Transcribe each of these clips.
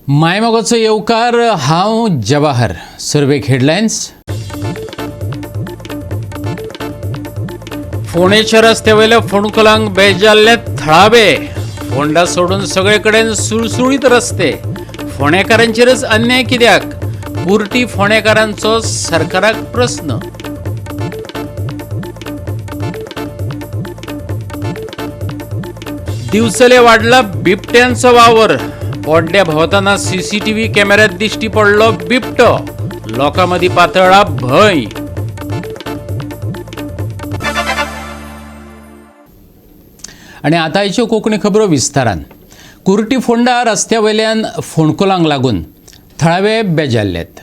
मायमोगाचो येवकार हांव जवाहर. सर्वेक हेडलायन्स. फोंडेच्या रस्त्यावयल्या फोंडकुलांक बेजाल्ले थळावे. फोंडा सोडून सगळे कडेन सुळसुळीत रस्ते. फोंडेकारांचेरच अन्याय कित्याक? उरटी फोंडेकारांचो सरकाराक प्रस्न. दिवसले वाडला बिबट्यांचो वावर. पोड्ड्या भोंवतना सीसीटीव्ही कॅमेऱ्यात दिश्टी पडलो बिबटो. लोकां मदीं पातळ्ळा भंय. आनी आतांच्यो कोंकणी खबरो विस्तारान. कुर्टी फोंडा रस्त्या वयल्यान फोंडकुलांक लागून थळावे बेजाल्ल्यात.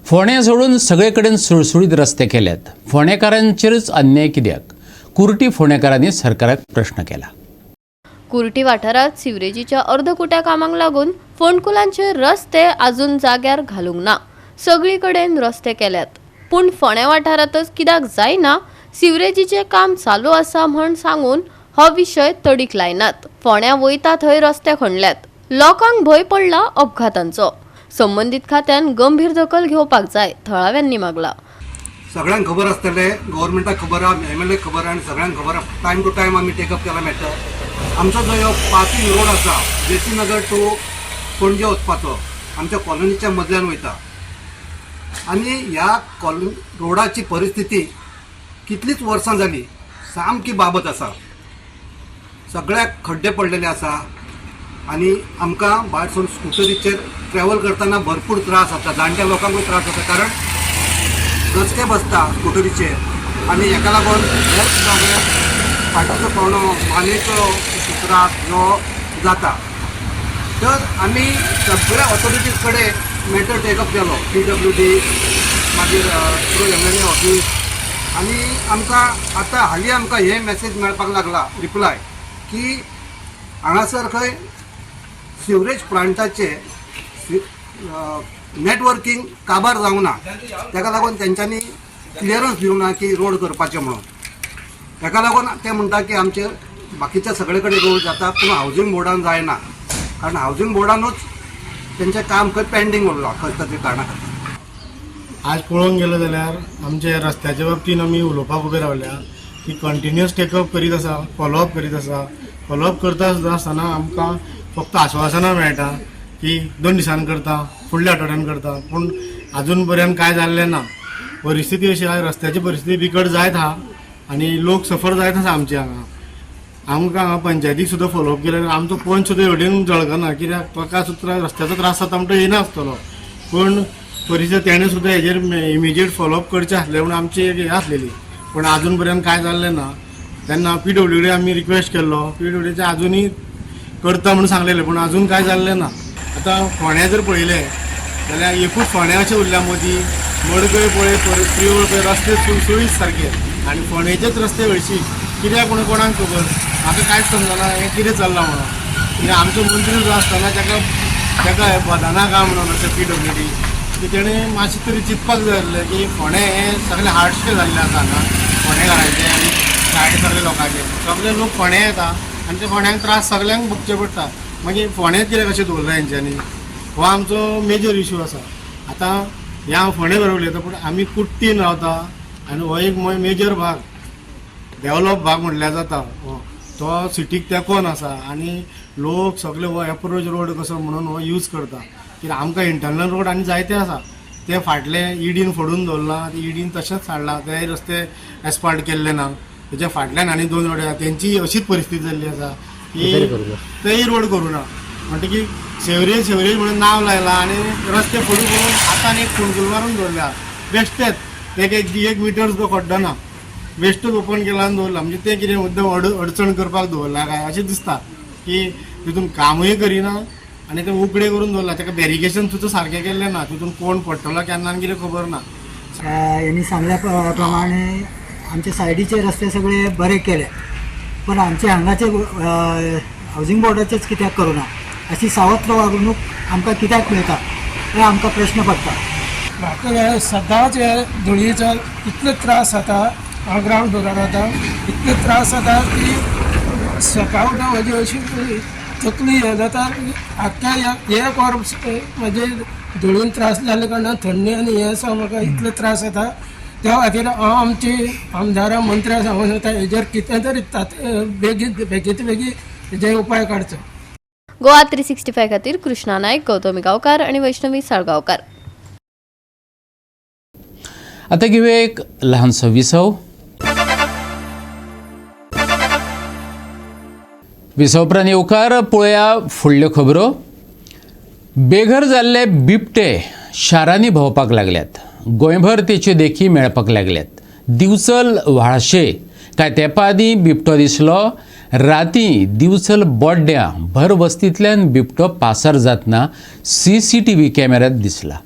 फोंड्या सोडून सगळे कडेन सुळसुळीत रस्ते केल्यात. फोंडेकारांचेरच अन्याय कित्याक? कुर्टी फोंडेकारांनी सरकाराक प्रश्न केला. कुर्टी वाठारात सिवरेजीच्या अर्धकुट्या कामांक लागून फोंडकुलांचे रस्ते अजून जाग्यार घालूंक ना. सगळी कडेन रस्ते केल्यात, पूण फोंड्या वाठारांतच कित्याक जायना? सिवरेजीचे काम चालू आसा म्हण सांगून हो विशय तडीक लायनात. फोंड्या वयता थंय रस्ते खणल्यात. लोकांक भंय पडला अपघातांचो. संबंधीत खात्यान गंभीर दखल घेवपाक जाय, थळाव्यांनी मागला. सगळ्यांक खबर आसतले, गव्हर्मेंटाक खबर आहा, MLA खबर आहा आनी सगळ्यांक खबर आहा. टायम टू टायम आमी टेकअप केला मेळटा. आमचो जो ह्यो पासिंग रोड आसा JC नगर टू पणजे वचपाचो आमच्या कॉलनीच्या मदल्यान वयता. आनी ह्या रोडाची परिस्थिती कितलीच वर्सां जाली सामकी बाबत आसा. सगळ्याक खड्डे पडलेले आसा आनी आमकां भायर सावन स्कुटरीचेर ट्रॅव्हल करतना भरपूर त्रास जाता. जाणट्या लोकांकूय त्रास जाता, कारण रस्ते बसता स्कुटरीचेर आनी हेका लागून फाटीचो कोणो मानेचो त्रास जो जाता. तर आमी सगळ्या ऑथॉरिटीज कडेन मॅटर टेकअप केलो. PWD मागीर MLA ऑफीस. आनी आमकां आतां हालीं आमकां हे मॅसेज मेळपाक लागला रिप्लाय की हांगासर खंय सिवरेज प्लांटाचे नेटवर्कींग काबार जावंक ना. ताका लागून तेंच्यांनी क्लियरन्स दिवंक ना की रोड करपाचें म्हणून. ताका लागून ते म्हणटा की आमचे बाकीच्या सगळे कडेन रोड जाता, पूण हावजींग बोर्डान जायना. कारण हावजींग बोर्डानूच तेंचें काम खंय पेंडींग उरलां खंय तरी कारणां खातीर. आज पळोवंक गेलो जाल्यार आमच्या रस्त्याच्या बाबतीन आमी उलोवपाक उबे रावल्या की कंटिन्युअस टेकअप करीत आसा, फॉलोअप करीत आसा. फॉलोअप करता सुद्दां आसतना आमकां फक्त आश्वासनां मेळटा की 2 दिसान करता, फुडल्या आठवड्यान करता, पूण आजून पर्यंत कांय जाल्लें ना. परिस्थिती अशी आहा, रस्त्याची परिस्थिती बिकट जायत आहा आनी लोक सफर जायत आसा आमचे हांगा. आमकां हांगा पंचायतीक सुद्दां फॉलोअप केल्यार आमचो पंच सुद्दां एवढेन जळकना, कित्याक ताका सुद्दां रस्त्याचो त्रास जाता म्हणटा येना आसतलो. पूण परिस्थिती तेणें सुद्दां हेजेर इमिजिएट फॉलोअप करचें आसलें म्हणून आमची एक हें आसलेली, पूण आजून पर्यंत कांय जाल्लें ना. तेन्ना PWD आमी रिक्वेस्ट केल्लो. PWDचे आजुनूय करता म्हणून सांगलेलें, पूण आजून कांय जाल्लें ना. आतां फोंड्या जर पळयलें जाल्यार एकूच फोंड्या अशें उरल्या मदीं मडकय पळय, प्रियोळ पळय, रस्ते सुळसुळीत सारके. आनी फोंडेचेच रस्ते हळशीक. कित्याक म्हणून कोणाक खबर? म्हाका कांयच समजना हें कितें चल्लां म्हणून. कित्याक आमचो मंत्री जो आसतना ताका बदाना काम म्हणून अशें PWD की तेणें मातशें तरी चिंतपाक जाय आसलें की फोंडें हें सगळें हार्डशें जाल्लें आसा हांगा फोंडेकारांचें आनी सायड सगळे लोकांचे. सगळे लोक फोंड्या येता आनी ते फोंड्यांक त्रास सगळ्यांक भोगचे पडटा. मागीर फोंड्याच कित्याक अशें दवरला हेंच्यांनी? हो आमचो मेजर इशू आसा. आतां हें हांव फोंडे बरोबर उलयता, पूण आमी कुट्टीन रावता आनी हो एक मेजर भाग, डेवलप भाग म्हटल्यार जाता तो सिटीक तेंकोन आसा आनी लोक सगळे हो एप्रोच रोड कसो म्हणून हो यूज करता. कित्याक आमकां इंटरनल रोड आनी जायते आसा ते फाटले ईडीन फोडून दवरला. ईडीन तशेंच हाडला. ते रस्ते एस्पाल्ट केल्ले ना. तेच्या फाटल्यान आनी 2 रोड आसा, तेंची अशीच परिस्थिती जाल्ली आसा की तेय रोड करूं ना. म्हणटकीर सेवरेज म्हणून नांव लायलां आनी रस्ते फोडून करून हातान एक फोंडकूल मारून दवरल्या. बेश्टेच तेका 1 मिटर सुद्दां खड्डो ना. बेश्टूच ओपन केला आनी दवरला. म्हणजे तें कितें मुद्दम अडचण करपाक दवरला काय अशें दिसता की तितून कामूय करिना आनी तें उकडें करून दवरला. तेका बॅरिकेशन सुद्दां सारकें केल्लें ना. तितून कोण पडटलो केन्ना कितें खबर ना. यांनी सांगल्या प्रमाणे आमचे सायडीचे रस्ते सगळे बरे केले, पण आमचे हांगाचे हावजींग बोर्डाचेच कित्याक करूना अशी सावत्र वागणूक आमकां कित्याक मेळटा हे आमकां प्रश्न पडटा. म्हाका सदांच हे धुळीचो इतलो त्रास जाता. हांव ग्रावंड फ्लोरार रावता. इतलो त्रास जाता की सकाळ उठून म्हजी अशी तकली हे जाता आख्या एक वर म्हणजे धुळीन त्रास जाल्ले कारणान थंडी आनी हे आसा म्हाका इतले त्रास जाता त्या खातीर हांव आमची आमदारां मंत्र्याक सांगून वता हेजेर कितें तरी बेगीत हेजे उपाय काडचो. गोवा 365 खातीर कृष्णा नायक, गौतमी गांवकार आणि वैष्णवी साळगांवकार. आता घेऊया एक लहानसो विसव. विसव उपरांत येवकार पळोवया फुडल्यो खबरो. बेघर जाल्ले बिबटे शारांनी भोंवपाक लागल्यात. गोंयभर तेच्यो देखी मेळपाक लागल्यात. दिवचल व्हाळशे काय तेंपा आदीं बिबटो दिसलो. रातीं दिवचल बोड्ड्या भर वस्तींतल्यान बिबटो पासार जातना CCTV कॅमेऱ्यांत दिसला.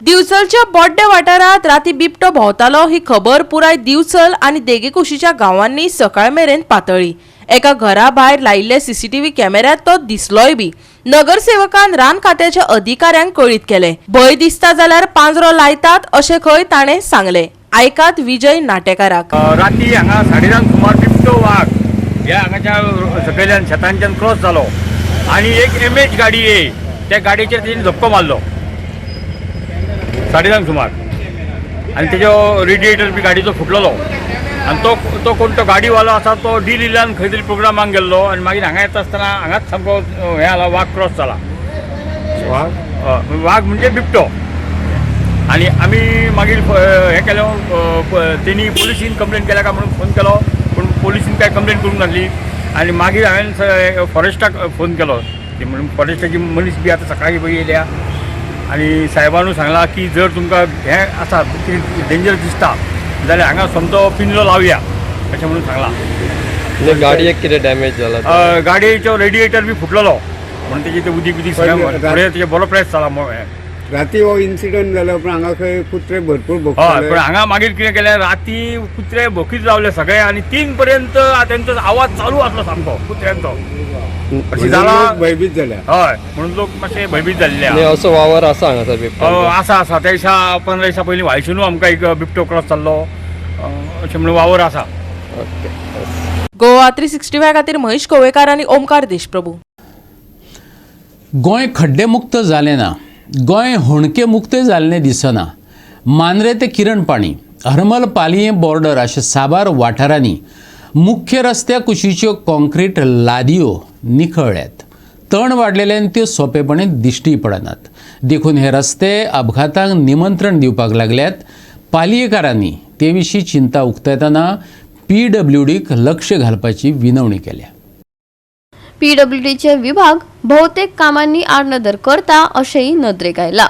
दिवचलच्या बोड्ड्या वाठारात राती बिबटो भोंवतालो ही खबर पुराय दिवचल आनी देगेकुशीच्या गांवांनी सकाळ मेरेन पातळ्ळी. एका घरा भायर लायिल्ले CCTV कॅमेऱ्यात तो दिसलोय बी. नगरसेवकान रान खात्याच्या अधिकाऱ्यांक कळीत केले. भंय दिसता जाल्यार पांजरो लायतात अशें खंय ताणें सांगले. आयकात विजय नाटेकाराक. राती हांगा 2:30 सुमार बिबटो वाघ ह्या हांगाच्या सकयल्यान शेतांच्यान क्रॉस जालो आनी एक MH गाडी त्या गाडयेचेर तेणी धक्को मारलो 2:30 सुमार आनी तेजो रेडिएटर बी गाडयेचो फुटलेलो आनी तो कोण तो गाडीवालो आसा तो डिलील्यान खंय तरी प्रोग्रामाक गेल्लो आनी मागीर हांगा येता आसतना हांगाच सामको हें जाला वाघ क्रॉस जाला. वाघ म्हणजे बिबटो. आनी आमी मागीर हें केलें तेणी पोलिसीन कंप्लेन केल्या काय म्हणून फोन केलो पूण पोलिसीन काय कंप्लेन करूंक नासली. आनी मागीर हांवें फॉरेस्टाक फोन केलो म्हणून फॉरेस्टाची मनीस बी आतां सकाळी पळय येयल्या आनी साहेबानूय सांगलां की जर तुमकां हें आसा डेंजर दिसता जाल्यार हांगा सोमतो पिंजरो लावया अशें म्हणून सांगलां. गाडयेक कितें डॅमेज जाला? गाडयेचो रेडिएटर बी फुटलेलो म्हणून तेजें तें उदीक फुडें तेजें बरो प्रेस जाला. राती हो इन्सिडंट जालो पण हांगा खंय कुत्रे भरपूर हय भोगताले. पण हांगा मागीर कितें केलें राती कुत्रे भोकीत रावले सगळे आनी 3 पर्यंत तेंचो आवाज चालू आसलो सामको कुत्र्यांचो. अशें जालां भयभीत जाल्या. हय म्हणून लोक मातशे भयभीत जाल्ले आनी असो वावर आसा हांगासर बिबटो? आसा त्या दिसा 15 दिसा पयलीं व्हाळशेनूय आमकां एक बिबटो क्रॉस जाल्लो अशें म्हणून वावर आसा. गोवा 365 खातीर महेश कोवेकार आनी ओमकार देशप्रभू. गोंय खड्डेमुक्त जालें ना. गोंय होणके मुक्तय जाल्लें दिसना. मांद्रे ते किरणपाणी, हरमल पालयें बॉर्डर अशा साबार वाठारांनी मुख्य रस्त्या कुशीच्यो कॉन्क्रीट लादयो निखळ्ळ्यात. तण वाडलेल्यान त्यो सोंपेपणी दिश्टी पडनात. देखून हे रस्ते अपघातांक निमंत्रण दिवपाक लागल्यात. पालयेकारांनी ते विशीं चिंता उक्तायतना PWDक लक्ष घालपाची विनवणी केल्या. PWDचे विभाग बहुतेक कामांनी आडनदर करता अशेंय नदरेक आयला.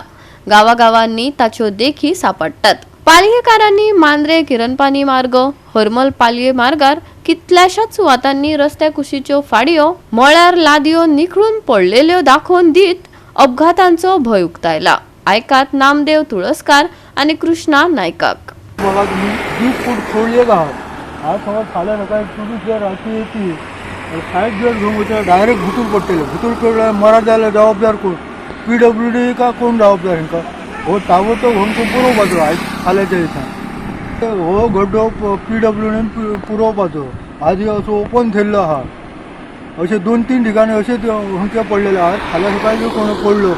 गावागावांनी ताच्यो देखी सापडटात. पालयेकारांनी मांद्रे किरणपानी मार्ग, हरमल पालये मार्गार कितल्याशाच सुवातांनी रस्त्या कुशीच्यो फाडयो म्हळ्यार लादयो निखळून पडलेल्यो दाखोवन दीत अपघातांचो भंय उक्तायला. आयकात नामदेव तुळसकार आनी कृष्णा नायकाक. म्हाका 20 फूट खोल एक आहा. आज समज फाल्यां सकाळी ट्युरिस्ट जर राती येती सायड जर घेवन वयता डायरेक्ट भितूर पडटले. भितूर पडल्यार मरा जाल्यार जबाबदार कोण? PWD का कोण जबाबदार हांकां? हो टावर तो होमको पुरोवपाचो आयज फाल्यांच्या दिसा. हो गड्डो PWDन पुरोवपाचो. आदी असो ओपन थेल्लो आहा. अशे 2-3 ठिकाणी अशेच हुंके पडलेले आहात. फाल्यां सकाळी जर कोण पडलो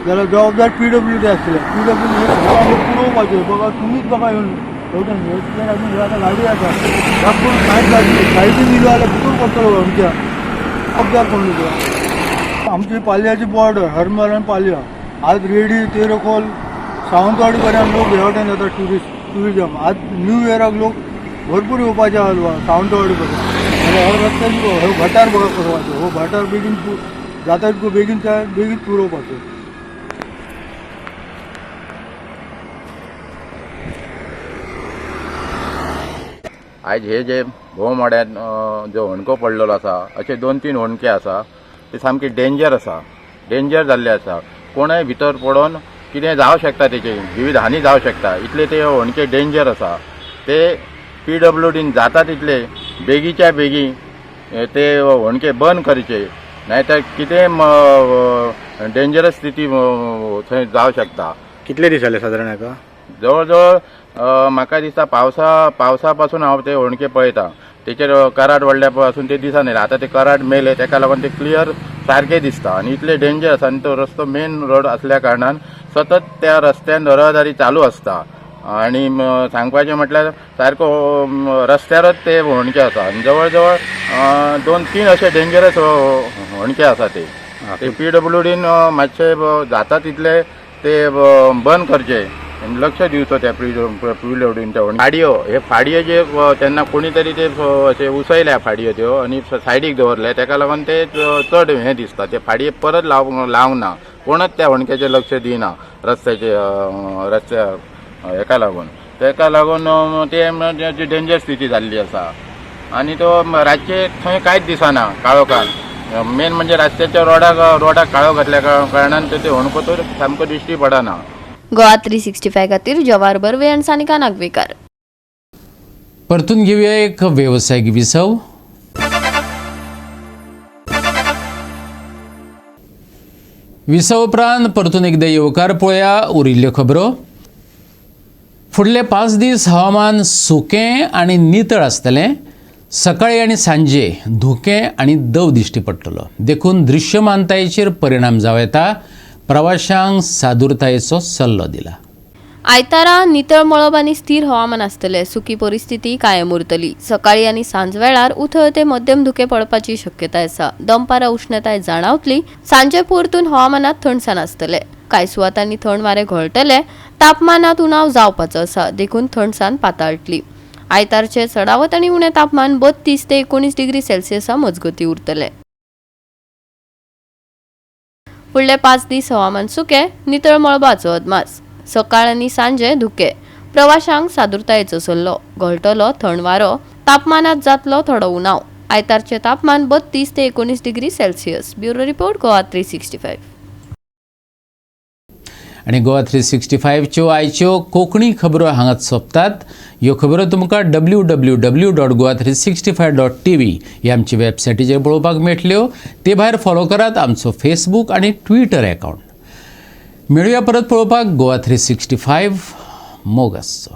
जाल्यार जबाबदार PWD आसतले. PWD पुरोवपाचें. बघा तुमीच बघा येवन गाडी आसा दाखवून सायडीन दिलो जाल्यार भितूर पडटलो आमच्या. जबाबदार कोण? आमची पालयाची बॉर्डर हरमल आनी पालया आज रेडी तेरखोल सावंतवाडी पर्यंत लोक हे वाटेन येतात. टुरिजम आज न्यू इयराक लोक भरपूर येवपाचे आहा सावंतवाडी पर्यंत. हो रस्त्याची हो गटार बघा करपाचो. हो गटार बेगीन जाता तितको बेगीन पुरोवपाचो. आयज हे जे भोव मोड्यान जो होणको पडलेलो आसा अशे 2-3 होणके आसा ते सामके डेंजर आसा. डेंजर जाल्ले आसा. कोणय भितर पडून कितें जावं शकता, तेची जिवीत हानी जावं शकता. इतले ते होणके डेंजर आसा. ते PWDन जाता तितले बेगीच्या बेगी ते होणके बंद करचे, नाहीतर कितें डेंजरस स्थिती थंय जावं शकता. कितले दीस जाले सादारण हाका? जवळ जवळ म्हाका दिसता पावसा पासून हांव ते होणके पळयता. तेचेर कराड वाडल्या पासून ते दिसान येयले. आतां ते कराड मेले, तेका लागून ते क्लियर सारके दिसता आनी इतले डेंजर आसा. आनी तो रस्तो मेन रोड असल्या कारणान सतत त्या रस्त्यान रहदारी चालू आसता. आणि सांगपाचें म्हटल्यार सारको रस्त्यारच ते होणके आसा. आनी जवळ जवळ 2-3 अशे डेंजरस होणके आसा ते. PWDन मातशे जाता तितले ते बंद करचे, लक्ष दिवचो त्या PWDन. फाडयो हे फाडयो जे तेन्ना कोणी तरी ते अशे उसयल्या फाडयो त्यो आनी सायडीक दवरले, तेका लागून ते चड हें दिसता. ते फाडये परत लावंक ना, कोणच त्या होणक्याचेर लक्ष दिना रस्त्या हेका लागून. तेका लागून ते डेंजर स्थिती जाल्ली आसा. आनी तो रातचे थंय कांयच दिसना काळोखान. मेन म्हणजे रस्त्याच्या रोडाक काळो घातल्या कारणान ते होणको तो सामको दिश्टी पडना. गोवा 365 खातीर जवाहर बर्वे आनी सानिका नागवेकर. परतून घेऊया एक व्यावसायिक विसव. विसव उपरांत परतून एकदा येवकार पळोवया उरिल्ल्यो खबरो. फुडले 5 दीस हवामान सुकें आनी नितळ आसतलें. सकाळी आनी सांजे धुकें आनी दव दिश्टी पडटलो. देखून दृश्यमानतायेचेर परिणाम जावं येता. प्रवाशांक सादूरतायेचो सल्लो दिला. आयतारा नितळ मळब आनी स्थिर हवामान आसतलें. सुकी परिस्थिती कायम उरतली. सकाळी आनी सांज वेळार उथळ ते मध्यम धुके पडपाची शक्यताय आसा. दनपारा उश्णताय जाणवतली. सांजे परतून हवामानात थंडसाण आसतलें. कांय सुवातांनी थंड वारे घोळटले. तापमानात उणाव जावपाचो आसा. देखून थंडसाण पाताळटली. आयतारचे चडावत आनी उणें तापमान 32 ते 19 डिग्री सेल्सियसा मजगती उरतलें. फुडले 5 दीस हवामान सुकें, नितळ मळबाचो अदमास. सकाळ आनी सांजे धुके. प्रवाशांक सादूरतायेचो सल्लो. घोळटलो थंड वारो. तापमानात जातलो थोडो उणाव. आयतारचे तापमान 32 ते 19 degree Celsius. Bureau report Goa 365. आणि गोवा 365च्यो आयच्यो कोंकणी खबरो हांगाच सोंपतात. ह्यो खबरो तुमकां www.goa365.tv ही आमची वेबसायटीचेर पळोवपाक मेळटल्यो. ते भायर फॉलो करात आमचो फेसबूक आनी ट्विटर अकावंट. मेळुया परत पळोवपाक गोवा 365 मोग आसचो.